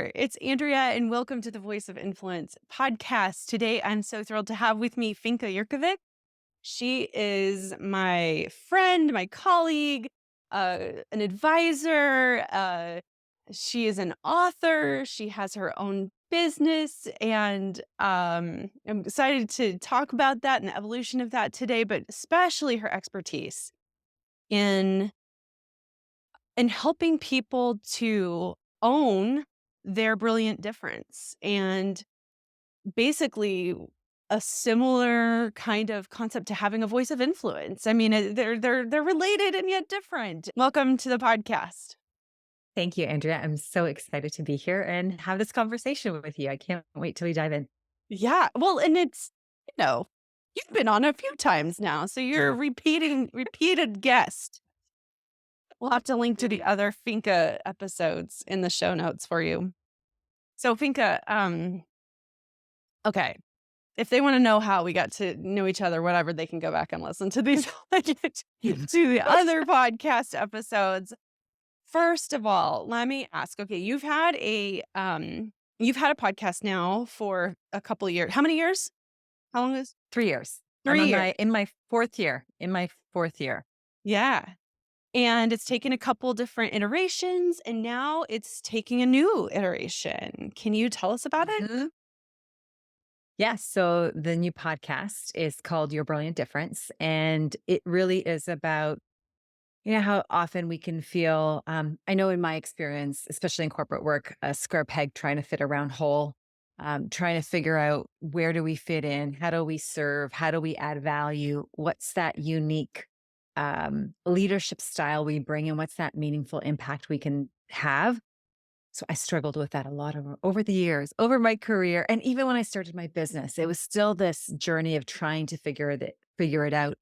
there. It's Andrea, and welcome to the Voice of Influence podcast. Today, I'm so thrilled to have with me Finka Jerkovic. She is my friend, my colleague, an advisor. She is an author. She has her own business, and I'm excited to talk about that and the evolution of that today, but especially her expertise in helping people to own their brilliant difference, and basically a similar kind of concept to having a voice of influence. I mean, they're related and yet different. Welcome to the podcast. Thank you, Andrea. I'm so excited to be here and have this conversation with you. I can't wait till we dive in. Yeah, well, and it's you've been on a few times now, so you're a repeated guest. We'll have to link to the other Finka episodes in the show notes for you. So Finka, okay. If they wanna know how we got to know each other, whatever, they can go back and listen to these to the other podcast episodes. First of all, let me ask, okay, you've had a podcast now for a couple of years. How many years? How long is 3 years. I'm 3 years. in my fourth year. Yeah, and it's taken a couple different iterations, and now it's taking a new iteration. Can you tell us about it? Mhm. Yes. So the new podcast is called Your Brilliant Difference. And it really is about, how often we can feel, I know in my experience, especially in corporate work, a square peg trying to fit a round hole, trying to figure out where do we fit in? How do we serve? How do we add value? What's that unique leadership style we bring and what's that meaningful impact we can have? So I struggled with that a lot over the years, over my career. And even when I started my business, it was still this journey of trying to figure it out.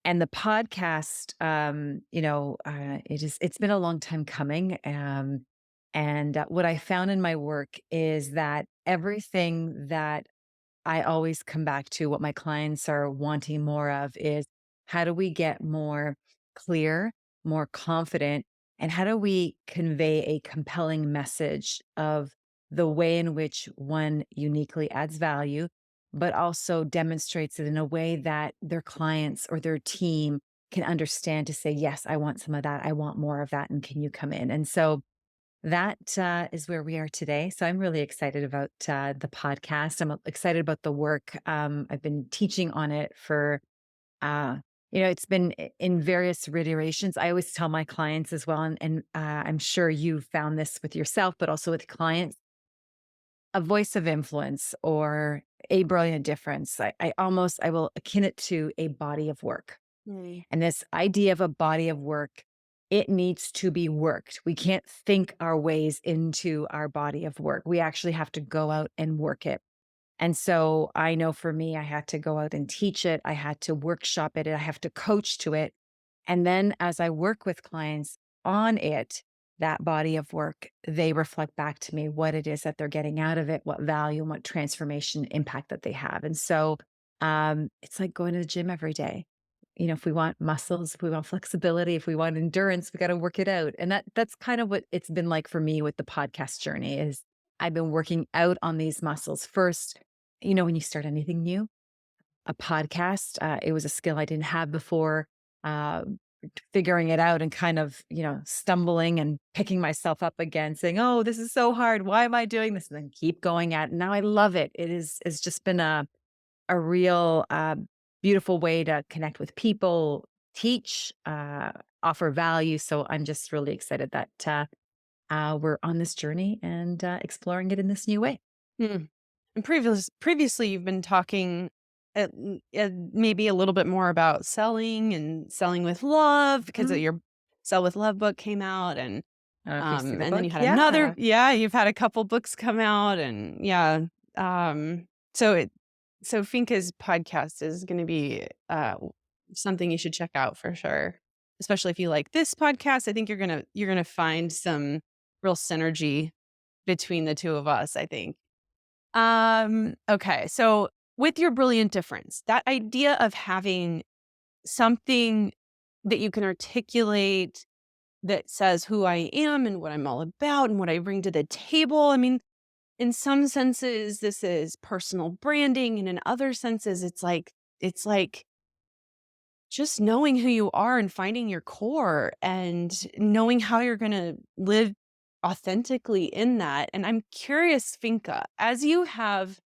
And the podcast, it's been a long time coming. And what I found in my work is that everything that I always come back to, what my clients are wanting more of, is how do we get more clear, more confident, and how do we convey a compelling message of the way in which one uniquely adds value, but also demonstrates it in a way that their clients or their team can understand to say, yes, I want some of that. I want more of that. And can you come in? And so that is where we are today. So I'm really excited about the podcast. I'm excited about the work. I've been teaching on it for, it's been in various iterations. I always tell my clients as well, and I'm sure you've found this with yourself, but also with clients, a voice of influence or a brilliant difference. I will akin it to a body of work. Mm. And this idea of a body of work, it needs to be worked. We can't think our ways into our body of work. We actually have to go out and work it. And so I know for me, I had to go out and teach it. I had to workshop it. I have to coach to it. And then as I work with clients on it, that body of work, they reflect back to me what it is that they're getting out of it, what value and what transformation impact that they have. And so it's like going to the gym every day. If we want muscles, if we want flexibility, if we want endurance, we got to work it out. And that's kind of what it's been like for me with the podcast journey is I've been working out on these muscles first. When you start anything new, a podcast, it was a skill I didn't have before. Uh, Figuring it out and kind of, stumbling and picking myself up again, saying, "Oh, this is so hard. Why am I doing this?" And then keep going at it. Now I love it. It's just been a real beautiful way to connect with people, teach, offer value. So I'm just really excited that we're on this journey and exploring it in this new way. Hmm. And previously, you've been talking maybe a little bit more about selling and selling with love because Mhm. your Sell with Love book came out, and I don't know if you've seen the and then book. you had another. Yeah. Yeah, you've had a couple books come out, and yeah. Um, so it so Finka's podcast is going to be something you should check out for sure, especially if you like this podcast. I think you're gonna find some real synergy between the two of us, I think. Okay. So with your brilliant difference, that idea of having something that you can articulate that says who I am and what I'm all about and what I bring to the table. I mean, in some senses, this is personal branding, and in other senses, it's like just knowing who you are and finding your core and knowing how you're gonna live authentically in that. And I'm curious, Finka, as you have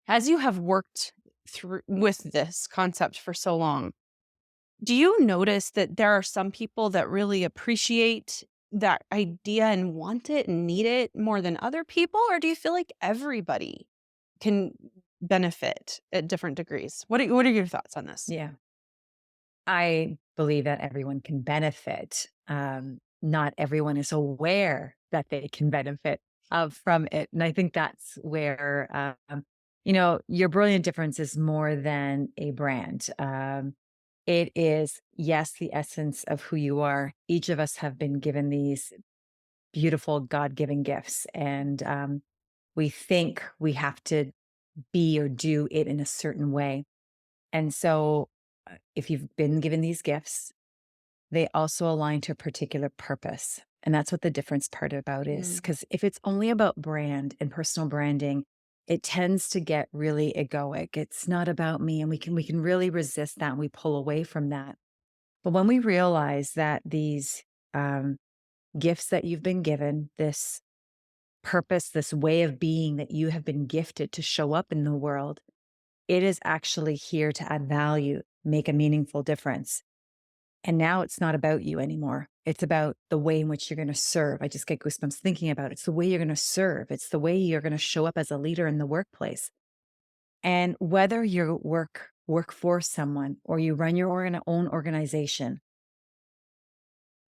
worked through with this concept for so long, do you notice that there are some people that really appreciate that idea and want it and need it more than other people? Or do you feel like everybody can benefit at different degrees? What are your thoughts on this? Yeah. I believe that everyone can benefit. Not everyone is aware that they can benefit from it. And I think that's where, your brilliant difference is more than a brand. It is, yes, the essence of who you are. Each of us have been given these beautiful God given gifts. And we think we have to be or do it in a certain way. And so, if you've been given these gifts, they also align to a particular purpose. And that's what the difference part about is. Mm, Because if it's only about brand and personal branding, it tends to get really egoic. It's not about me. And we can really resist that and we pull away from that. But when we realize that these um, gifts that you've been given, this purpose, this way of being that you have been gifted to show up in the world, it is actually here to add value, make a meaningful difference. And now it's not about you anymore. It's about the way in which you're going to serve. I just get goosebumps thinking about it. It's the way you're going to serve. It's the way you're going to show up as a leader in the workplace. And whether you work for someone or you run your own organization,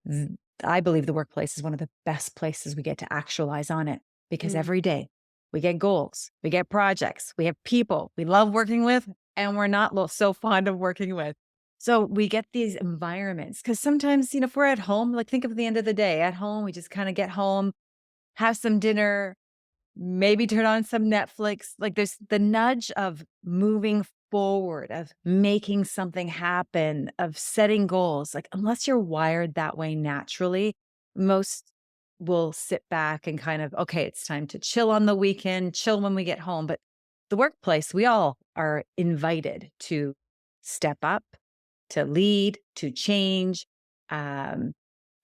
th- I believe the workplace is one of the best places we get to actualize on it because mm, every day we get goals, we get projects, we have people we love working with, and we're not so fond of working with. So we get these environments because sometimes, if we're at home, like think of the end of the day at home, we just kind of get home, have some dinner, maybe turn on some Netflix. Like there's the nudge of moving forward, of making something happen, of setting goals. Like, unless you're wired that way naturally, most will sit back and kind of, okay, it's time to chill on the weekend, chill when we get home. But the workplace, we all are invited to step up, to lead, to change, um,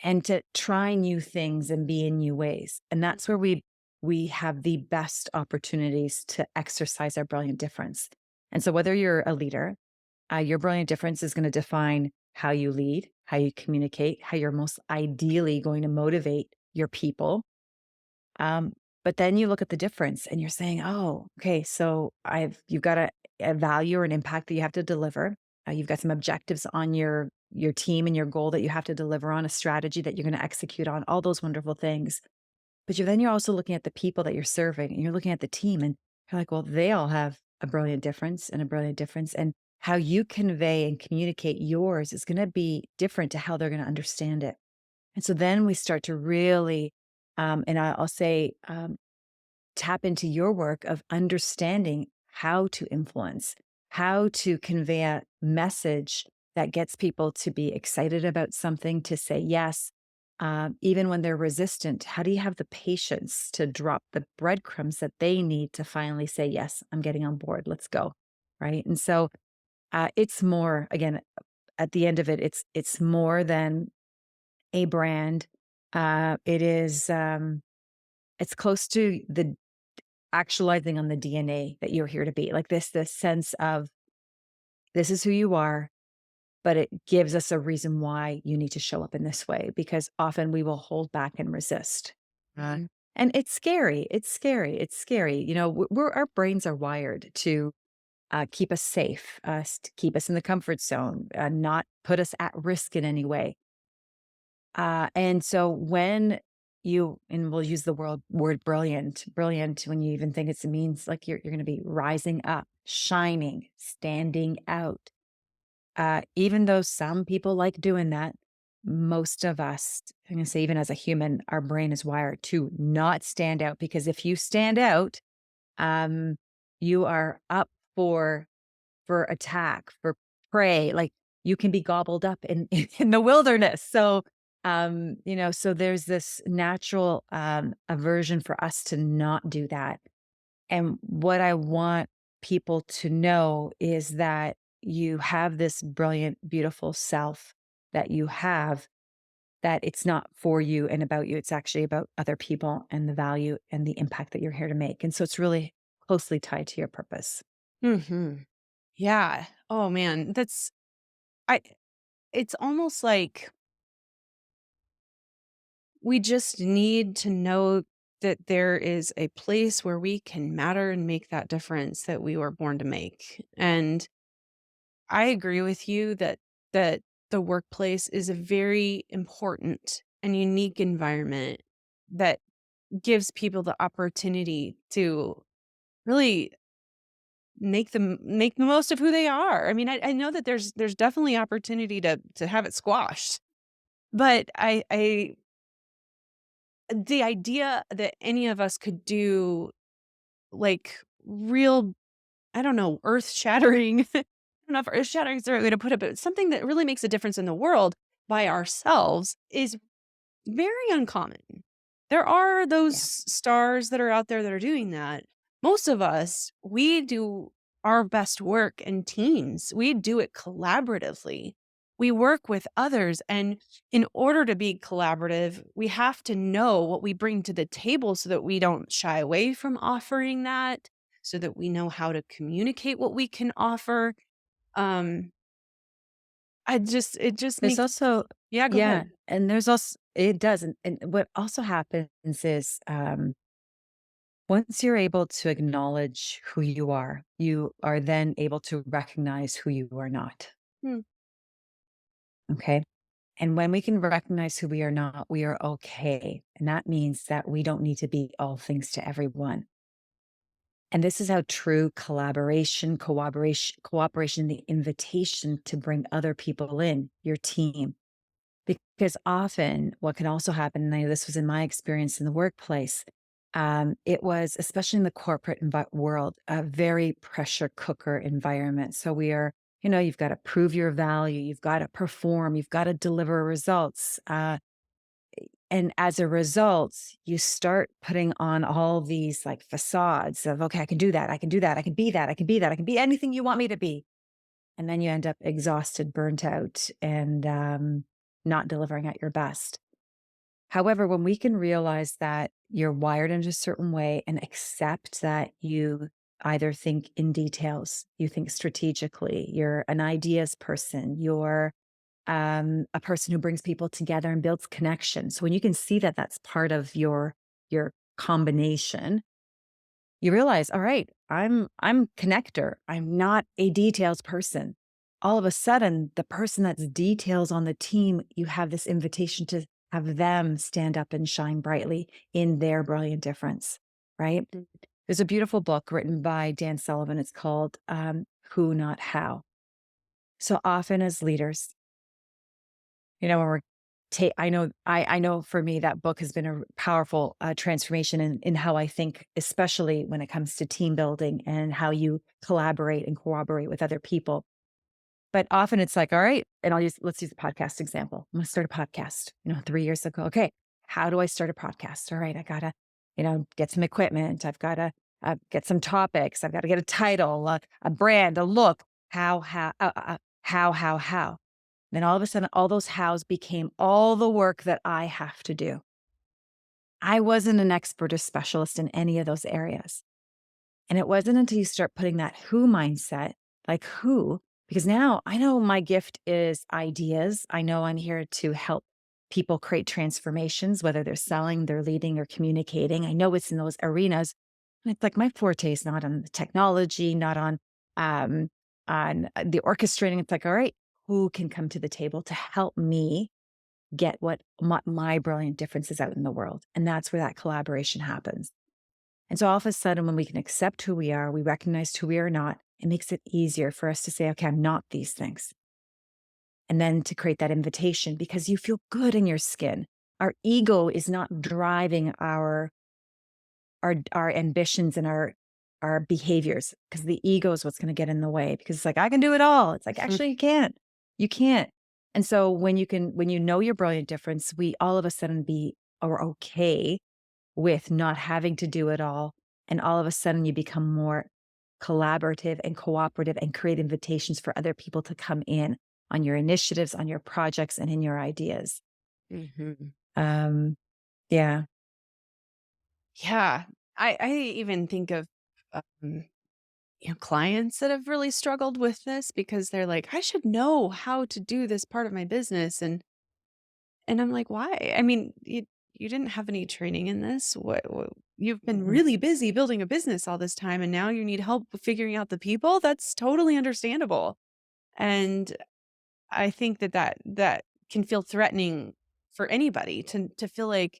and to try new things and be in new ways. And that's where we have the best opportunities to exercise our brilliant difference. And so, whether you're a leader, your brilliant difference is going to define how you lead, how you communicate, how you're most ideally going to motivate your people. Um, but then you look at the difference and you're saying, oh, okay, so you've got a value or an impact that you have to deliver. You've got some objectives on your team and your goal that you have to deliver on, a strategy that you're going to execute on, all those wonderful things. But you're also looking at the people that you're serving and you're looking at the team and you're like, well, they all have a brilliant difference and a brilliant difference. And how you convey and communicate yours is going to be different to how they're going to understand it. And so then we start to really, I'll say, tap into your work of understanding how to influence, how to convey a message that gets people to be excited about something, to say yes, even when they're resistant. How do you have the patience to drop the breadcrumbs that they need to finally say, yes, I'm getting on board, let's go. Right. And so it's more, again, at the end of it, it's more than a brand. It's close to the actualizing on the DNA that you're here to be. Like this sense of this is who you are, but it gives us a reason why you need to show up in this way because often we will hold back and resist. And it's scary. It's scary. It's scary. Our brains are wired to keep us safe, to keep us in the comfort zone, not put us at risk in any way. And so when and we'll use the word brilliant, when you even think it means like you're going to be rising up, shining, standing out. Even though some people like doing that, most of us, I'm going to say, even as a human, our brain is wired to not stand out because if you stand out, um, you are up for attack, for prey. Like you can be gobbled up in in the wilderness. So So there's this natural aversion for us to not do that. And what I want people to know is that you have this brilliant, beautiful self that you have, that it's not for you and about you. It's actually about other people and the value and the impact that you're here to make. And so it's really closely tied to your purpose. Mhm. Yeah. Oh, man, I it's almost like we just need to know that there is a place where we can matter and make that difference that we were born to make. And I agree with you that the workplace is a very important and unique environment that gives people the opportunity to really make the most of who they are. I mean, I know that there's definitely opportunity to have it squashed, but I the idea that any of us could do like real, I don't know, earth shattering. I don't know if earth shattering is the right way to put it, but something that really makes a difference in the world by ourselves is very uncommon. There are those Yeah. stars that are out there that are doing that. Most of us, we do our best work in teams. We do it collaboratively. We work with others. And in order to be collaborative, we have to know what we bring to the table so that we don't shy away from offering that, so that we know how to communicate what we can offer. Um, it just There's makes, also, yeah, go yeah. ahead. And there's also, it does. And what also happens is, once you're able to acknowledge who you are then able to recognize who you are not. Hmm. Okay. And when we can recognize who we are not, we are okay. And that means that we don't need to be all things to everyone. And this is how true cooperation, the invitation to bring other people in, your team. Because often what can also happen, and I know this was in my experience in the workplace, it was, especially in the corporate world, a very pressure cooker environment. So we are, you've got to prove your value, you've got to perform, you've got to deliver results. And as a result, you start putting on all these like facades of, okay, I can do that, I can do that, I can be that, I can be that, I can be anything you want me to be. And then you end up exhausted, burnt out, and not delivering at your best. However, when we can realize that you're wired in a certain way and accept that you either think in details, you think strategically, you're an ideas person, you're a person who brings people together and builds connection. So when you can see that that's part of your combination, you realize, all right, I'm connector. I'm not a details person. All of a sudden, the person that's details on the team, you have this invitation to have them stand up and shine brightly in their brilliant difference, right? There's a beautiful book written by Dan Sullivan. It's called Who Not How. So often as leaders, when we're I know for me that book has been a powerful transformation in how I think, especially when it comes to team building and how you collaborate and cooperate with other people. But often it's like, all right, and let's use the podcast example. I'm going to start a podcast. 3 years ago. Okay, how do I start a podcast? All right, I gotta, get some equipment. I've got to get some topics. I've got to get a title, a brand, a look. How? Then all of a sudden, all those hows became all the work that I have to do. I wasn't an expert or specialist in any of those areas. And it wasn't until you start putting that who mindset, like who, because now I know my gift is ideas. I know I'm here to help people create transformations, whether they're selling, they're leading, or communicating. I know it's in those arenas. And it's like my forte is not on the technology, not um, on the orchestrating. It's like, all right, who can come to the table to help me get what my brilliant difference is out in the world? And that's where that collaboration happens. And so all of a sudden, when we can accept who we are, we recognize who we are not, it makes it easier for us to say, okay, I'm not these things. And then to create that invitation because you feel good in your skin. Our ego is not driving our ambitions and our behaviors, because the ego is what's going to get in the way, because it's like, I can do it all. It's like, actually, you can't. You can't. And so when you know your brilliant difference, we all of a sudden are okay with not having to do it all. And all of a sudden you become more collaborative and cooperative and create invitations for other people to come in on your initiatives, on your projects, and in your ideas. Mhm. Um, yeah. Yeah. I even think of, um, clients that have really struggled with this because they're like, "I should know how to do this part of my business," and I'm like, "Why? I mean, you didn't have any training in this. What you've been Mhm. really busy building a business all this time, and now you need help with figuring out the people? That's totally understandable." And I think that can feel threatening for anybody to feel like,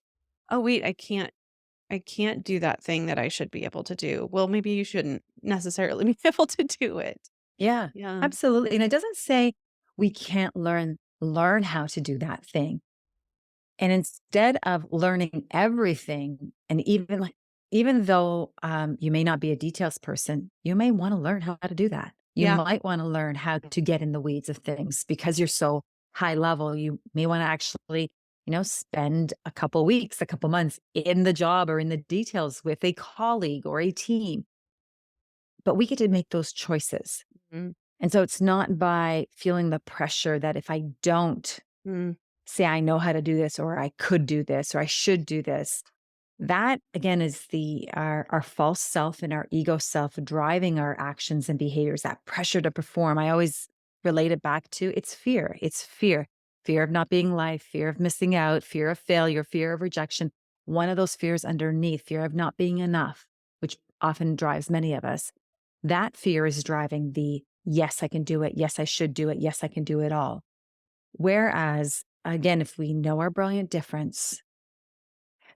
"Oh, wait, I can't do that thing that I should be able to do." Well, maybe you shouldn't necessarily be able to do it. Yeah, Yeah. absolutely. And it doesn't say we can't learn how to do that thing. And instead of learning everything, and even though you may not be a details person, you may want to learn how to do that. You Yeah. might want to learn how to get in the weeds of things because you're so high level. You may want to actually, spend a couple weeks, a couple months in the job or in the details with a colleague or a team. But we get to make those choices. Mhm. And so it's not by feeling the pressure that if I don't Mm. say I know how to do this, or I could do this, or I should do this. That again is our false self and our ego self driving our actions and behaviors, that pressure to perform. I always relate it back to it's fear. It's fear. Fear of not being liked, fear of missing out, fear of failure, fear of rejection. One of those fears underneath, fear of not being enough, which often drives many of us. That fear is driving the yes, I can do it. Yes, I should do it. Yes, I can do it all. Whereas, again, if we know our brilliant difference,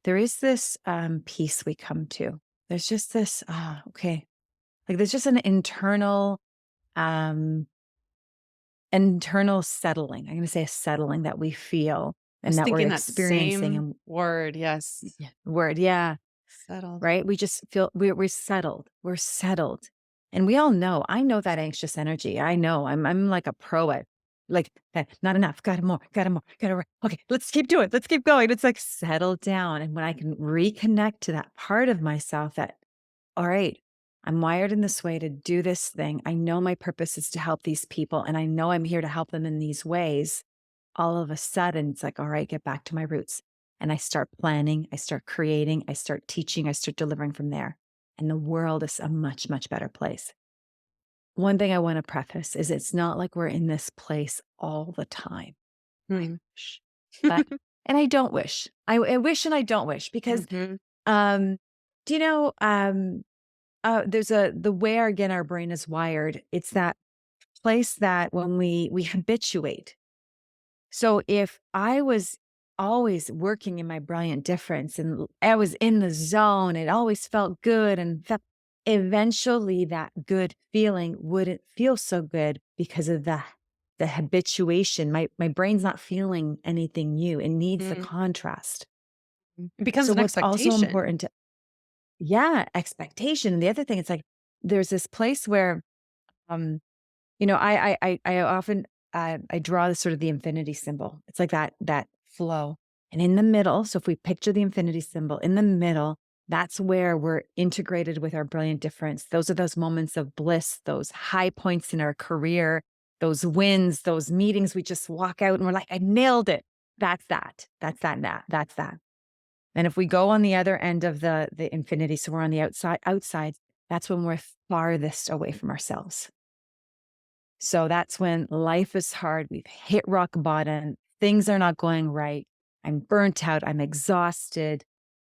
there is this peace we come to. There's just this, okay. Like there's just an um, internal settling. I'm going to say a settling that we feel I and was that we're thinking that experiencing. same And word, yes. yeah, word, yeah. Settled. Right? We just feel we're settled. We're settled. And we all know, I know that anxious energy. I know I'm like a pro at like, not enough. Got more, got more, got more. Okay, let's keep doing it. Let's keep going. It's like settle down. And when I can reconnect to that part of myself that, all right, I'm wired in this way to do this thing. I know my purpose is to help these people. And I know I'm here to help them in these ways. All of a sudden, it's like, all right, get back to my roots. And I start planning, I start creating, I start teaching, I start delivering from there. And the world is a much, much better place. One thing I want to preface is it's not like we're in this place all the time. I Mm. wish. But, and I don't wish. I wish and I don't wish because, Mhm. um, do you know, there's the way again, our brain is wired. It's that place that when we habituate. So if I was always working in my brilliant difference and I was in the zone, it always felt good and eventually that good feeling wouldn't feel so good because of the habituation. My brain's not feeling anything new. It needs the Mm. contrast. It becomes So an what's also expectation. important to yeah, expectation. And the other thing, it's like there's this place where um I often I draw the sort of the infinity symbol. It's like that flow. And in the middle, so if we picture the infinity symbol in the middle, that's where we're integrated with our brilliant difference. Those are those moments of bliss, those high points in our career, those wins, those meetings we just walk out and we're like, I nailed it. That's that. That's that. That's that. And if we go on the other end of the infinity, so we're on the outside, that's when we're farthest away from ourselves. So that's when life is hard. We've hit rock bottom. Things are not going right. I'm burnt out. I'm exhausted.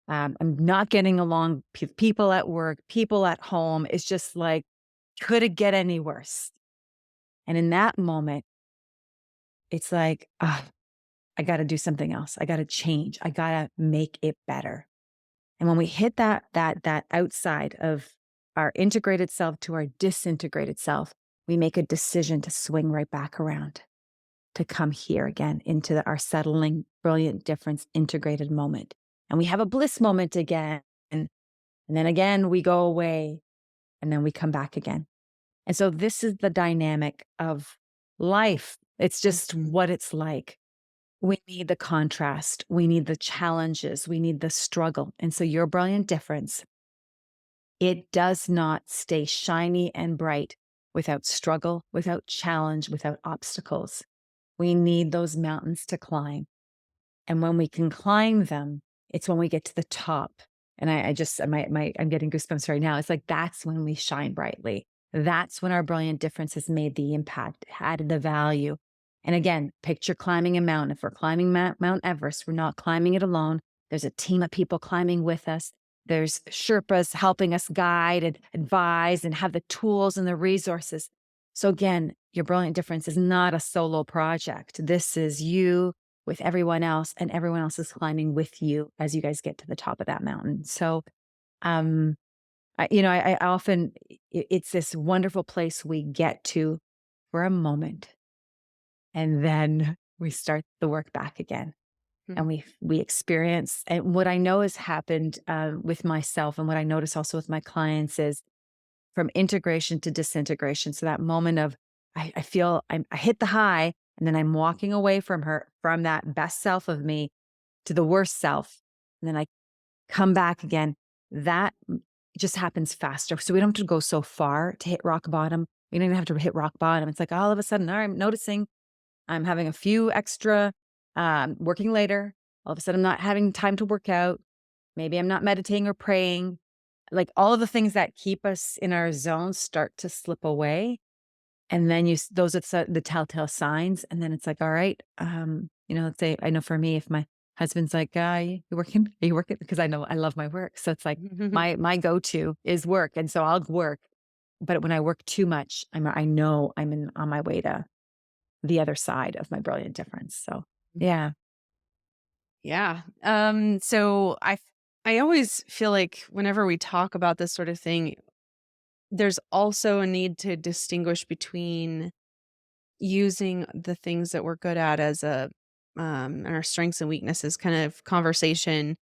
I'm not getting along with people at work, people at home. It's just like, could it get any worse? And in that moment, it's like, I got to do something else. I got to change. I got to make it better. And when we hit that outside of our integrated self to our disintegrated self, we make a decision to swing right back around, to come here again into our settling, brilliant difference, integrated moment. And we have a bliss moment again. And then again, we go away and then we come back again. And so this is the dynamic of life. It's just Mhm. what it's like. We need the contrast. We need the challenges. We need the struggle. And so your brilliant difference, it does not stay shiny and bright without struggle, without challenge, without obstacles. We need those mountains to climb. And when we can climb them, it's when we get to the top. And I just, I'm getting goosebumps right now. It's like, that's when we shine brightly. That's when our brilliant difference has made the impact, added the value. And again, picture climbing a mountain. If we're climbing Mount Everest, we're not climbing it alone. There's a team of people climbing with us. There's Sherpas helping us guide and advise and have the tools and the resources. So again, your brilliant difference is not a solo project. This is you with everyone else, and everyone else is climbing with you as you guys get to the top of that mountain. So, um, I often, it's this wonderful place we get to for a moment, and then we start the work back again, and Mhm. we experience. And what I know has happened with myself, and what I notice also with my clients is from integration to disintegration. So that moment of I feel I hit the high, and then I'm walking away from her, from that best self of me to the worst self. And then I come back again. That just happens faster. So we don't have to go so far to hit rock bottom. We don't even have to hit rock bottom. It's like all of a sudden, all right, I'm noticing I'm having a few extra, working later. All of a sudden, I'm not having time to work out. Maybe I'm not meditating or praying. Like all of the things that keep us in our zone start to slip away. And then those are the telltale signs. And then it's like, all right, let's say, I know for me, if my husband's like, you working? Are you working? Because I know I love my work. So it's like my go-to is work. And so I'll work. But when I work too much, I know on my way to the other side of my brilliant difference. So yeah. Yeah. I always feel like whenever we talk about this sort of thing, there's also a need to distinguish between using the things that we're good at as and our strengths and weaknesses kind of conversation.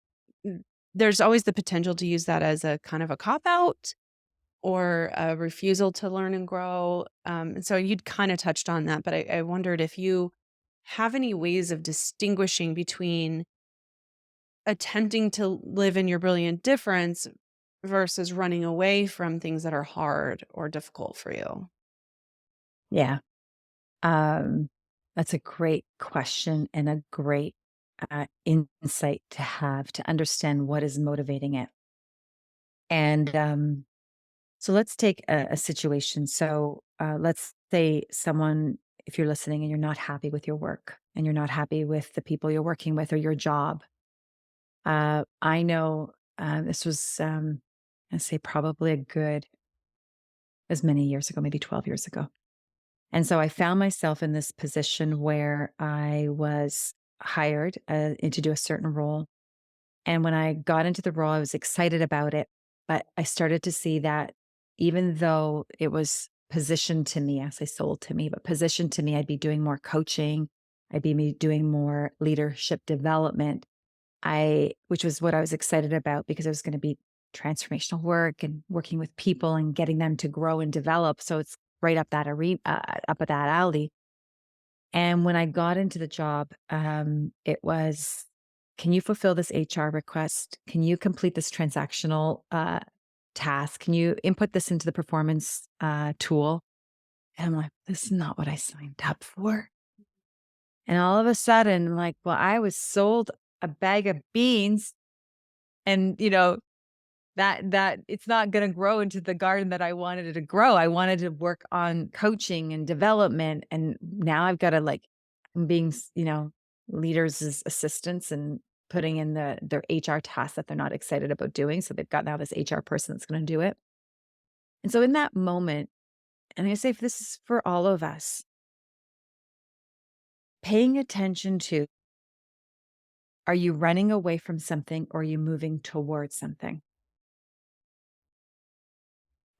Mm, There's always the potential to use that as a kind of a cop out or a refusal to learn and grow. And so you'd kind of touched on that, but I wondered if you have any ways of distinguishing between attempting to live in your brilliant difference versus running away from things that are hard or difficult for you. Yeah. Um, that's a great question and a great insight to have to understand what is motivating it. And so let's take a situation. So let's say someone, if you're listening and you're not happy with your work and you're not happy with the people you're working with or your job. I know this was, I'd say probably a good, as many years ago, maybe 12 years ago. And so I found myself in this position where I was hired to do a certain role. And when I got into the role, I was excited about it. But I started to see that even though it was positioned to me, I say sold to me, but positioned to me, I'd be doing more coaching, I'd be doing more leadership development. Which was what I was excited about because it was going to be transformational work and working with people and getting them to grow and develop. So it's right up that arena, up at that alley. And when I got into the job, it was, can you fulfill this HR request? Can you complete this transactional task? Can you input this into the performance tool? And I'm like, this is not what I signed up for. And all of a sudden, like, well, I was sold a bag of beans, and that it's not going to grow into the garden that I wanted it to grow. I wanted to work on coaching and development, and now I've got to like, I'm being leaders as assistants and putting in their HR tasks that they're not excited about doing. So they've got now this HR person that's going to do it. And so in that moment, and I say this is for all of us, paying attention to, are you running away from something or are you moving towards something?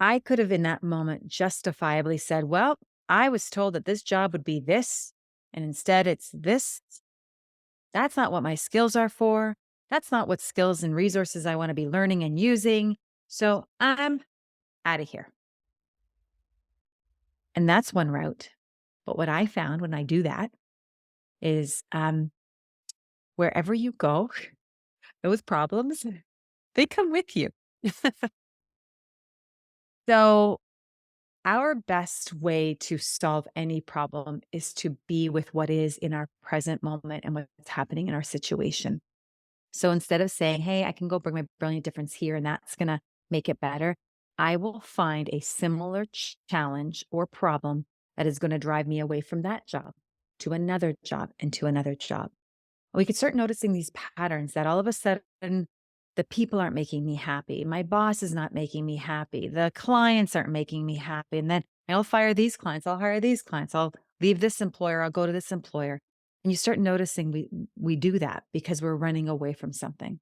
I could have in that moment justifiably said, well, I was told that this job would be this, and instead it's this. That's not what my skills are for. That's not what skills and resources I want to be learning and using. So I'm out of here. And that's one route. But what I found when I do that is wherever you go, those problems, they come with you. So, our best way to solve any problem is to be with what is in our present moment and what's happening in our situation. So instead of saying, hey, I can go bring my brilliant difference here and that's going to make it better, I will find a similar challenge or problem that is going to drive me away from that job to another job and to another job. We could start noticing these patterns that all of a sudden the people aren't making me happy. My boss is not making me happy. The clients aren't making me happy. And then I'll fire these clients. I'll hire these clients. I'll leave this employer. I'll go to this employer. And you start noticing we do that because we're running away from something.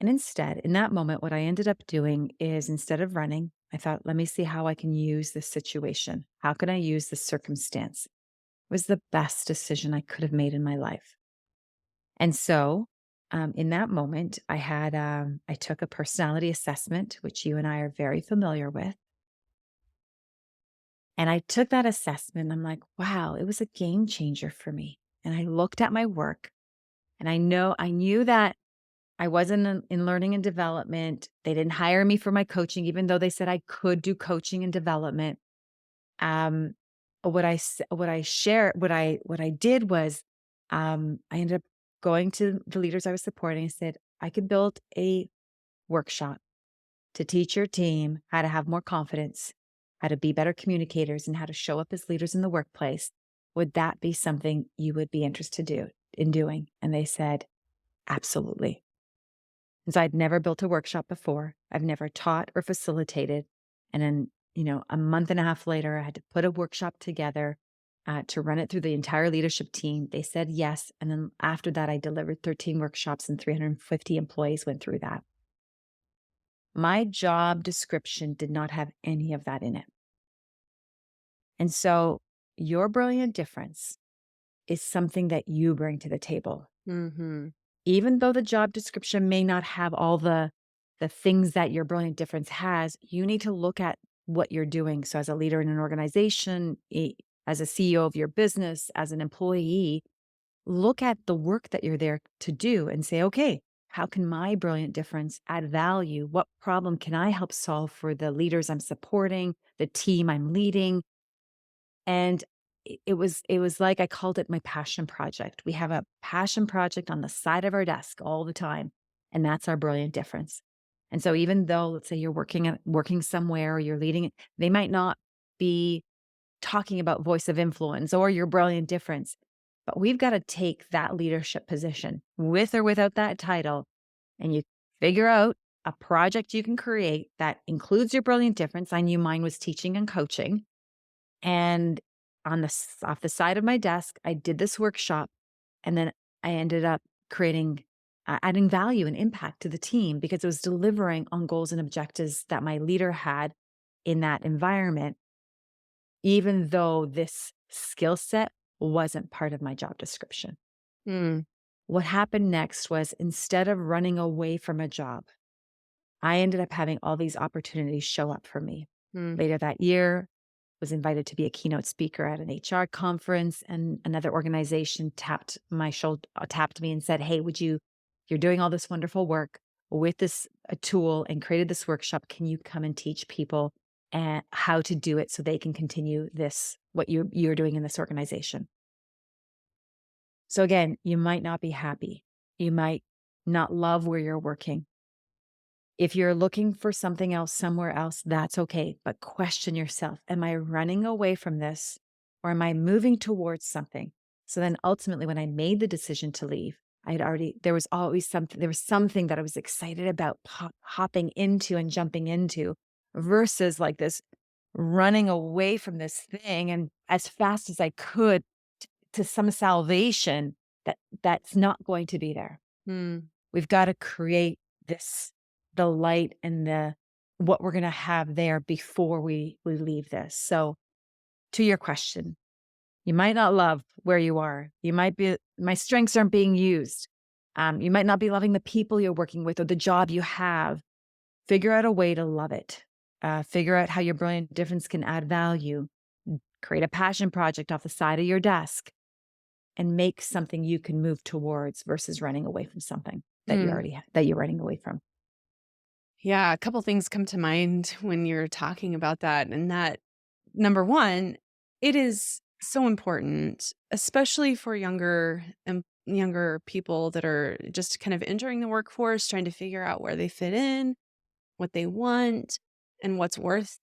And instead, in that moment, what I ended up doing is instead of running, I thought, let me see how I can use this situation. How can I use this circumstance? It was the best decision I could have made in my life. And so, in that moment, I took a personality assessment, which you and I are very familiar with. And I took that assessment. And I'm like, wow, it was a game changer for me. And I looked at my work and I knew that I wasn't in learning and development. They didn't hire me for my coaching, even though they said I could do coaching and development. Um, what I did was, I ended up going to the leaders I was supporting and said, I could build a workshop to teach your team how to have more confidence, how to be better communicators, and how to show up as leaders in the workplace. Would that be something you would be interested in doing? And they said, absolutely. And so I'd never built a workshop before. I've never taught or facilitated. And then, a month and a half later, I had to put a workshop together to run it through the entire leadership team. They said yes. And then after that, I delivered 13 workshops and 350 employees went through that. My job description did not have any of that in it. And so your brilliant difference is something that you bring to the table. Mm-hmm. Even though the job description may not have all the things that your brilliant difference has, you need to look at what you're doing. So as a leader in an organization, as a CEO of your business, as an employee, look at the work that you're there to do and say, okay, how can my brilliant difference add value? What problem can I help solve for the leaders I'm supporting, the team I'm leading? And it was like I called it my passion project. We have a passion project on the side of our desk all the time, and that's our brilliant difference. And so even though, let's say you're working somewhere or you're leading it, they might not be talking about voice of influence or your brilliant difference, but we've got to take that leadership position with or without that title, and you figure out a project you can create that includes your brilliant difference. I knew mine was teaching and coaching, and off the side of my desk, I did this workshop, and then I ended up creating, adding value and impact to the team because it was delivering on goals and objectives that my leader had in that environment, even though this skill set wasn't part of my job description. Mm. What happened next was instead of running away from a job, I ended up having all these opportunities show up for me. Mm. Later that year, was invited to be a keynote speaker at an HR conference, and another organization tapped me and said, "Hey, you're doing all this wonderful work with this a tool and created this workshop. Can you come and teach people and how to do it so they can continue what you're doing in this organization?" So again, you might not be happy. You might not love where you're working. If you're looking for something else somewhere else, that's okay. But question yourself, am I running away from this or am I moving towards something? So then ultimately, when I made the decision to leave, there was something that I was excited about hopping into and jumping into versus like this running away from this thing and as fast as I could to some salvation that's not going to be there. Mm. We've got to create the light and what we're going to have there before we leave this. So to your question, you might not love where you are. My strengths aren't being used. You might not be loving the people you're working with or the job you have. Figure out a way to love it. Figure out how your brilliant difference can add value. Create a passion project off the side of your desk and make something you can move towards versus running away from something that that you're running away from. Yeah, a couple things come to mind when you're talking about that, and that number one, it is so important, especially for younger people that are just kind of entering the workforce, trying to figure out where they fit in, what they want, and what's worth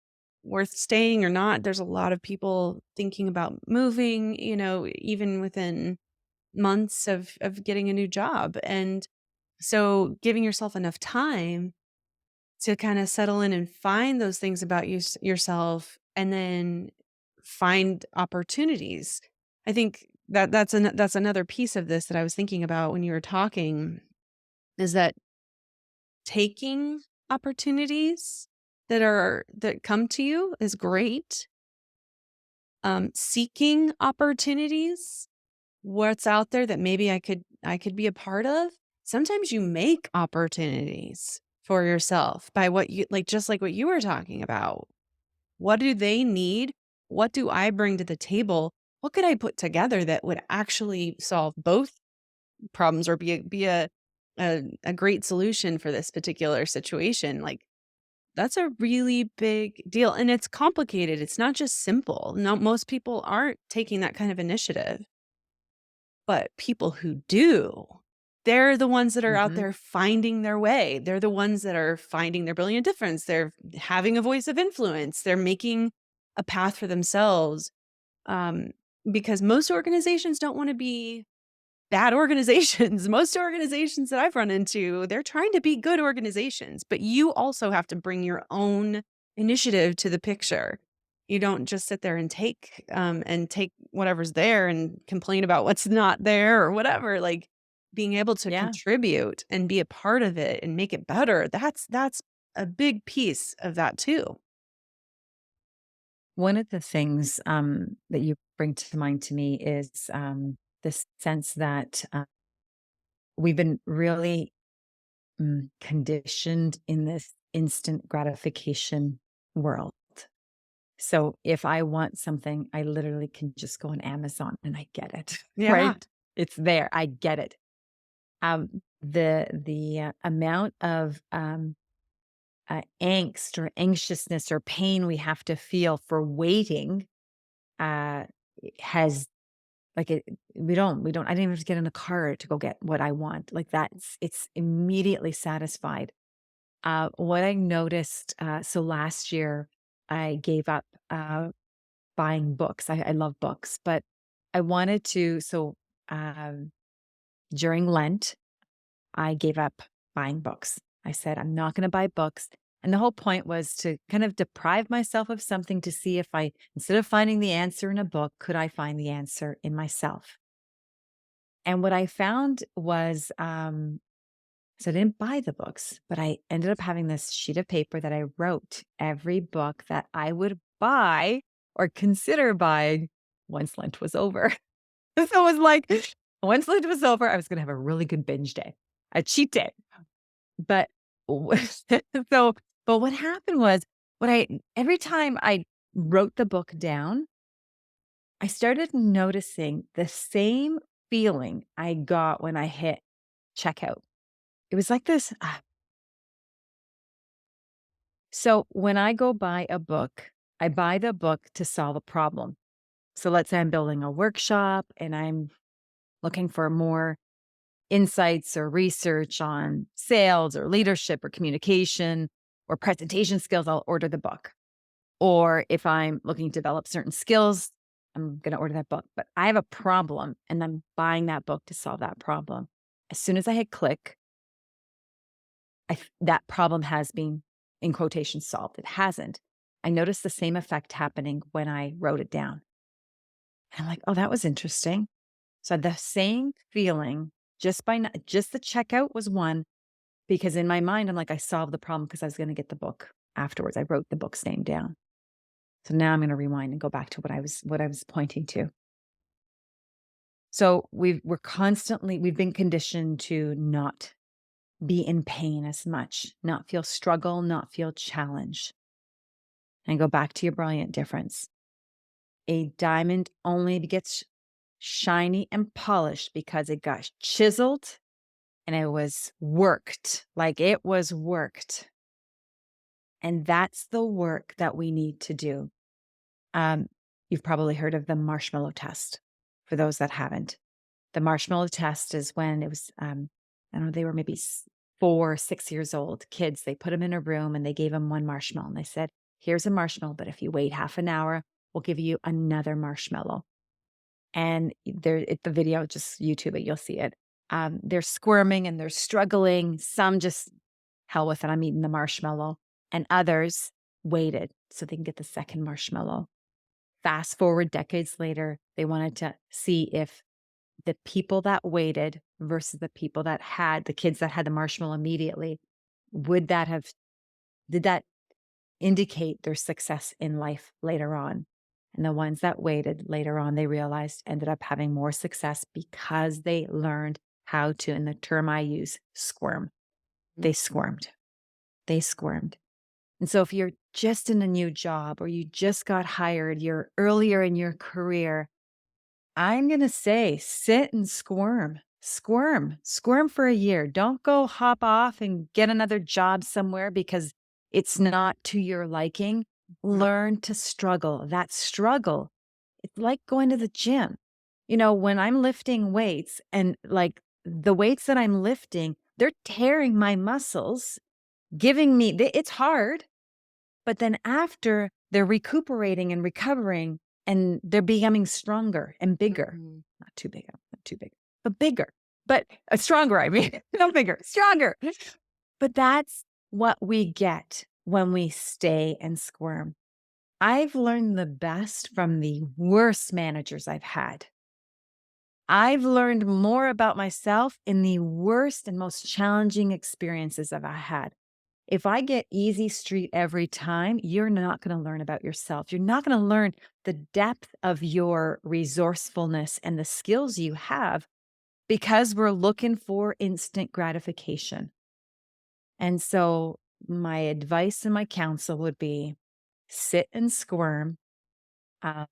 staying or not. There's a lot of people thinking about moving, even within months of getting a new job. And so giving yourself enough time to kinda settle in and find those things about yourself, and then find opportunities. I think that's another piece of this that I was thinking about when you were talking, is that taking opportunities that come to you is great. Seeking opportunities, what's out there that maybe I could be a part of. Sometimes you make opportunities for yourself by what you like, just like what you were talking about. What do they need? What do I bring to the table? What could I put together that would actually solve both problems, or be a great solution for this particular situation? Like, that's a really big deal, and it's complicated. It's not just simple. No, most people aren't taking that kind of initiative. But people who do, they're the ones that are out Mhm. there finding their way. They're the ones that are finding their brilliant difference. They're having a voice of influence. They're making a path for themselves. Um, because most organizations don't want to be bad organizations. Most organizations that I've run into, they're trying to be good organizations, but you also have to bring your own initiative to the picture. You don't just sit there and take whatever's there and complain about what's not there or whatever. Like, being able to Yeah. contribute and be a part of it and make it better. That's a big piece of that too. One of the things that you bring to mind to me is this sense that we've been really conditioned in this instant gratification world. So if I want something, I literally can just go on Amazon and I get it, Yeah. right? It's there. I get it. The amount of angst or anxiousness or pain we have to feel for waiting uh, has like it. We don't. I didn't even have to get in a car to go get what I want. Like that's it's immediately satisfied. What I noticed. So last year, I gave up buying books. I love books, but I wanted to. So um, during Lent, I gave up buying books. I said, I'm not going to buy books. And the whole point was to kind of deprive myself of something to see if I, instead of finding the answer in a book, could I find the answer in myself? And what I found was, so I didn't buy the books, but I ended up having this sheet of paper that I wrote every book that I would buy or consider buying once Lent was over. So it was like, once Lent was over, I was going to have a really good binge day, a cheat day. But w so but what happened was, when I every time I wrote the book down, I started noticing the same feeling I got when I hit checkout. It was like this so when I go buy a book, I buy the book to solve a problem. So let's say I'm building a workshop and I'm looking for more insights or research on sales or leadership or communication or presentation skills, I'll order the book. Or if I'm looking to develop certain skills, I'm going to order that book. But I have a problem and I'm buying that book to solve that problem. As soon as I hit click, that problem has been, in quotation, solved. It hasn't. I noticed the same effect happening when I wrote it down. And I'm like, oh, that was interesting. So the same feeling just by just the checkout was one. Because in my mind, I'm like, I solved the problem because I was gonna get the book afterwards. I wrote the book's name down. So now I'm gonna rewind and go back to what I was pointing to. So we've been conditioned to not be in pain as much, not feel struggle, not feel challenge. And go back to your brilliant difference. A diamond only gets shiny and polished because it got chiseled and it was worked, like it was worked. And that's the work that we need to do. Um, you've probably heard of the marshmallow test for those that haven't. The marshmallow test is when it was, I don't know, they were maybe 4, 6 years old kids. They put them in a room and they gave them one marshmallow. And they said, here's a marshmallow, but if you wait half an hour, we'll give you another marshmallow. And the video, just YouTube it, you'll see it. They're squirming and they're struggling. Some just, hell with it, I'm eating the marshmallow. And others waited so they can get the second marshmallow. Fast forward decades later, they wanted to see if the people that waited versus the people that had the kids that had the marshmallow immediately, would that have, did that indicate their success in life later on? And the ones that waited later on, they realized ended up having more success because they learned how to, in the term I use, squirm. They squirmed. They squirmed. And so if you're just in a new job or you just got hired, you're earlier in your career, I'm going to say sit and squirm. Squirm. Squirm for a year. Don't go hop off and get another job somewhere because it's not to your liking. Learn to struggle. That struggle, it's like going to the gym. You know, when I'm lifting weights and like the weights that I'm lifting, they're tearing my muscles, giving me, it's hard. But then after, they're recuperating and recovering and they're becoming stronger and bigger. Mhm. Not too big, not too big, but bigger, but stronger. I mean, not bigger, stronger. But that's what we get when we stay and squirm. I've learned the best from the worst managers I've had. I've learned more about myself in the worst and most challenging experiences that I had. If I get easy street every time, you're not going to learn about yourself. You're not going to learn the depth of your resourcefulness and the skills you have because we're looking for instant gratification. And so, my advice and my counsel would be sit and squirm, uh,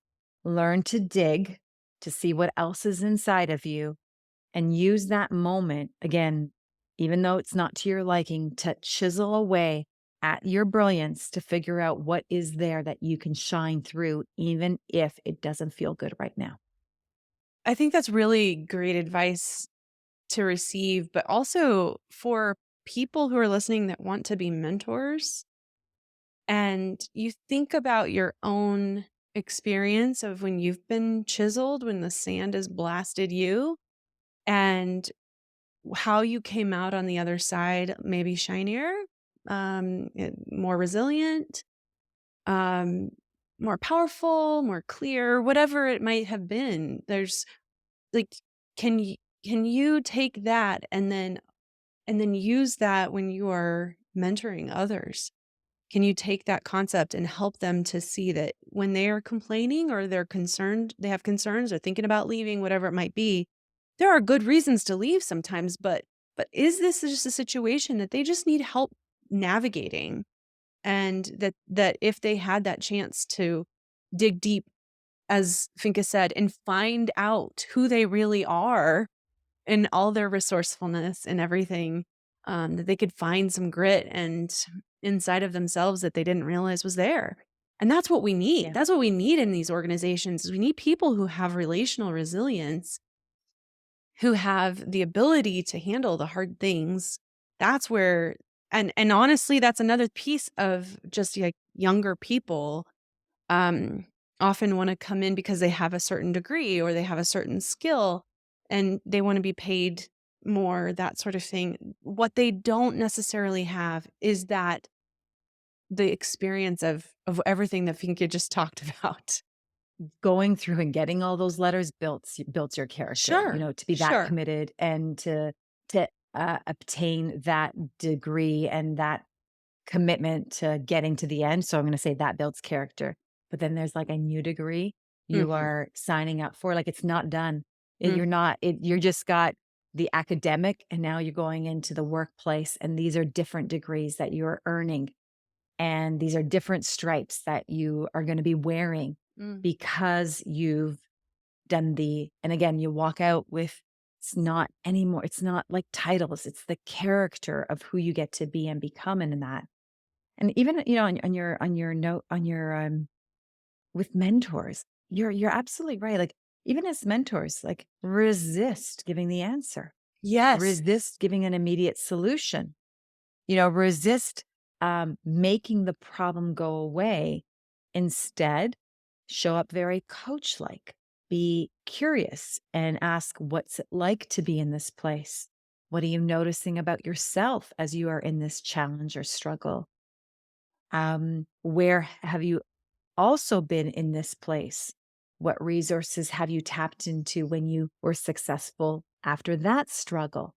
learn to dig to see what else is inside of you, and use that moment again, even though it's not to your liking, to chisel away at your brilliance to figure out what is there that you can shine through, even if it doesn't feel good right now. I think that's really great advice to receive, but also for people who are listening that want to be mentors. And you think about your own experience of when you've been chiseled, when the sand has blasted you, and how you came out on the other side, maybe shinier, more resilient, um, more powerful, more clear, whatever it might have been. There's like, can you can you take that and then use that when you are mentoring others? Can you take that concept and help them to see that when they are complaining or they're concerned, they have concerns or thinking about leaving, whatever it might be, there are good reasons to leave sometimes, but is this just a situation that they just need help navigating? And that if they had that chance to dig deep, as Finka said, and find out who they really are and all their resourcefulness and everything, that they could find some grit and inside of themselves that they didn't realize was there. And that's what we need. Yeah. That's what we need in these organizations is we need people who have relational resilience, who have the ability to handle the hard things. That's where and honestly, that's another piece of just like younger people um, often want to come in because they have a certain degree or they have a certain skill and they want to be paid more, that sort of thing. What they don't necessarily have is that the experience of everything that Finka just talked about. Going through and getting all those letters built your character, Sure. to be that Sure. committed and to obtain that degree and that commitment to getting to the end. So I'm going to say that builds character. But then there's like a new degree you Mhm. are signing up for. Like it's not done. Mm. You're not, you're just got the academic and now you're going into the workplace. And these are different degrees that you're earning. And these are different stripes that you are going to be wearing. Mm. because you've done and again, you walk out with it's not anymore. It's not like titles. It's the character of who you get to be and become in that. And even, on your note, on your, with mentors, you're absolutely right. Like, even as mentors, like, resist giving the answer, Yes. resist giving an immediate solution, resist, making the problem go away. Instead, show up very coach like, be curious and ask, what's it like to be in this place? What are you noticing about yourself as you are in this challenge or struggle? Where have you also been in this place? What resources have you tapped into when you were successful after that struggle?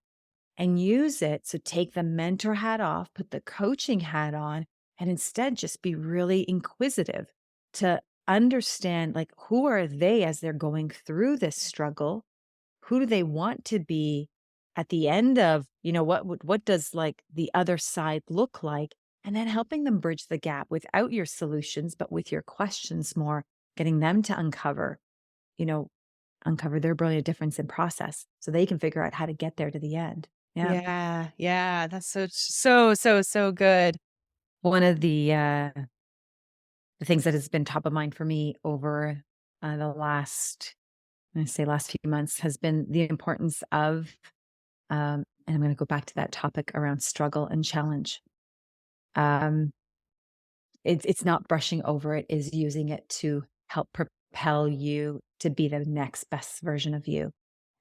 And use it. So take the mentor hat off, put the coaching hat on, and instead just be really inquisitive to understand, like, who are they as they're going through this struggle? Who do they want to be at the end of, what does, like, the other side look like? And then helping them bridge the gap without your solutions, but with your questions more, getting them to you know, uncover their brilliant difference in process so they can figure out how to get there to the end. Yeah. Yeah. Yeah. That's so good. One of the things that has been top of mind for me over, the last few months has been the importance of, and I'm gonna go back to that topic around struggle and challenge. Um, it's not brushing over it, is using it to help propel you to be the next best version of you.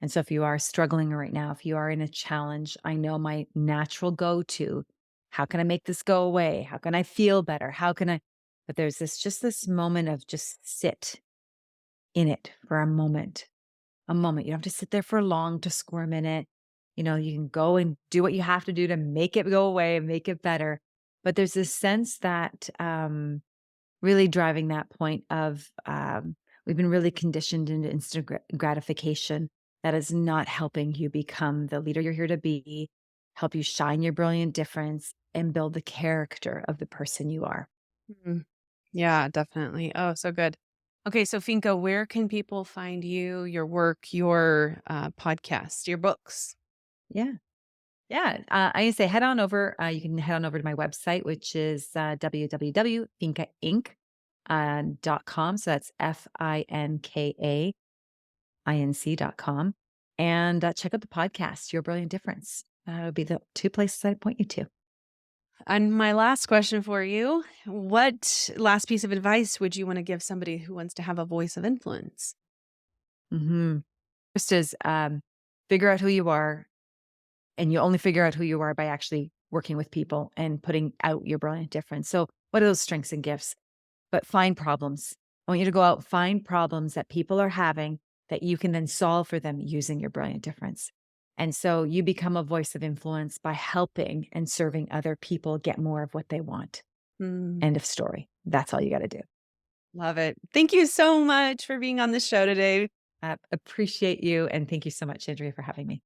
And so if you are struggling right now, if you are in a challenge, I know my natural go-to, how can I make this go away? How can I feel better? How can I but there's this moment of just sit in it for a moment. A moment. You don't have to sit there for long to squirm in it. You can go and do what you have to do to make it go away and make it better. But there's this sense that, really driving that point of, we've been really conditioned into instant gratification that is not helping you become the leader you're here to be, help you shine your brilliant difference, and build the character of the person you are. Mhm. Yeah, definitely. Oh, so good. Okay, so Finka, where can people find you, your work, your podcast, your books? Yeah. Yeah. I say head on over. You can head on over to my website, which is www.finkainc.com. So that's FINKAINC.com. And check out the podcast, Your Brilliant Difference. That would be the two places I'd point you to. And my last question for you, what last piece of advice would you want to give somebody who wants to have a voice of influence? hmm First is, figure out who you are. And you only figure out who you are by actually working with people and putting out your brilliant difference. So, what are those strengths and gifts? But find problems. I want you to go out, find problems that people are having that you can then solve for them using your brilliant difference. And so you become a voice of influence by helping and serving other people get more of what they want. Mm, End of story. That's all you got to do. love it. Thank you so much for being on the show today. Appreciate you. And thank you so much, Andrea, for having me.